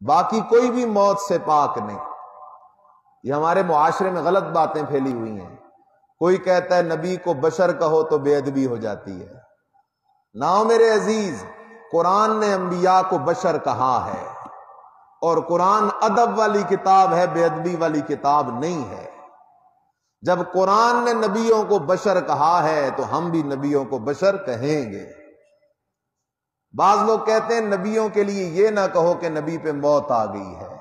باقی کوئی بھی موت سے پاک نہیں۔ یہ ہمارے معاشرے میں غلط باتیں پھیلی ہوئی ہیں۔ کوئی کہتا ہے نبی کو بشر کہو تو بے ادبی ہو جاتی ہے۔ نہ میرے عزیز، قرآن نے انبیاء کو بشر کہا ہے، اور قرآن ادب والی کتاب ہے، بے ادبی والی کتاب نہیں ہے۔ جب قرآن نے نبیوں کو بشر کہا ہے تو ہم بھی نبیوں کو بشر کہیں گے۔ بعض لوگ کہتے ہیں نبیوں کے لیے یہ نہ کہو کہ نبی پہ موت آ گئی ہے۔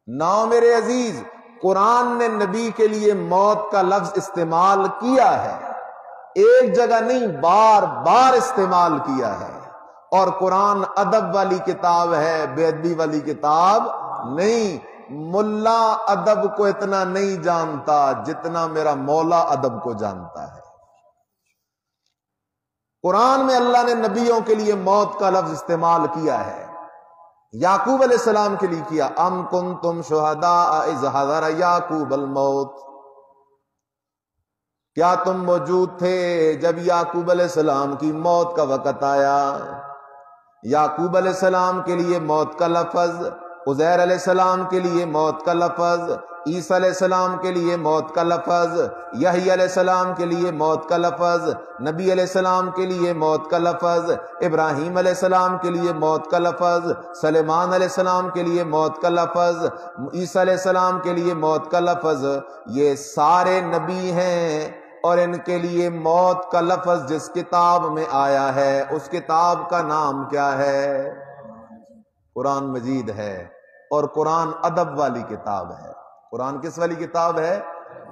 نہ میرے عزیز، قرآن نے نبی کے لیے موت کا لفظ استعمال کیا ہے، ایک جگہ نہیں، بار بار استعمال کیا ہے۔ اور قرآن ادب والی کتاب ہے، بے ادبی والی کتاب نہیں۔ ملا ادب کو اتنا نہیں جانتا جتنا میرا مولا ادب کو جانتا ہے۔ قرآن میں اللہ نے نبیوں کے لیے موت کا لفظ استعمال کیا ہے۔ یعقوب علیہ السلام کے لیے کیا، ام کنتم شہداء اذ حضر یعقوب الموت، کیا تم موجود تھے جب یعقوب علیہ السلام کی موت کا وقت آیا؟ یعقوب علیہ السلام کے لیے موت کا لفظ، عزیر علیہ السلام کے لیے موت کا لفظ، عیسیٰ علیہ السلام کے لیے موت کا لفظ، یحییٰ علیہ السلام کے لیے موت کا لفظ، نبی علیہ السلام کے لیے موت کا لفظ، ابراہیم علیہ السلام کے لیے موت کا لفظ، سلیمان علیہ السلام کے لیے موت کا لفظ، عیسیٰ علیہ السلام کے لیے موت کا لفظ۔ یہ سارے نبی ہیں، اور ان کے لیے موت کا لفظ جس کتاب میں آیا ہے اس کتاب کا نام کیا ہے؟ قرآن مجید ہے۔ اور قرآن ادب والی کتاب ہے۔ قرآن کس والی کتاب ہے؟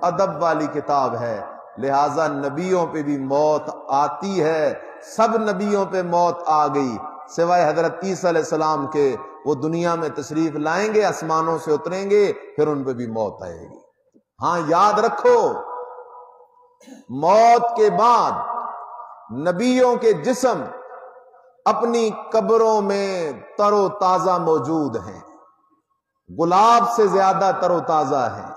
ادب والی کتاب ہے۔ لہذا نبیوں پہ بھی موت آتی ہے، سب نبیوں پہ موت آ گئی سوائے حضرت عیسیٰ علیہ السلام کے۔ وہ دنیا میں تشریف لائیں گے، آسمانوں سے اتریں گے، پھر ان پہ بھی موت آئے گی۔ ہاں یاد رکھو، موت کے بعد نبیوں کے جسم اپنی قبروں میں تر و تازہ موجود ہیں، گلاب سے زیادہ تر و تازہ ہیں،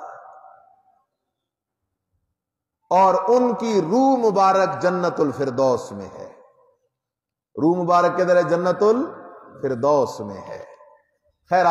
اور ان کی روح مبارک جنت الفردوس میں ہے۔ روح مبارک کدھر ہے؟ جنت الفردوس میں ہے۔ خیر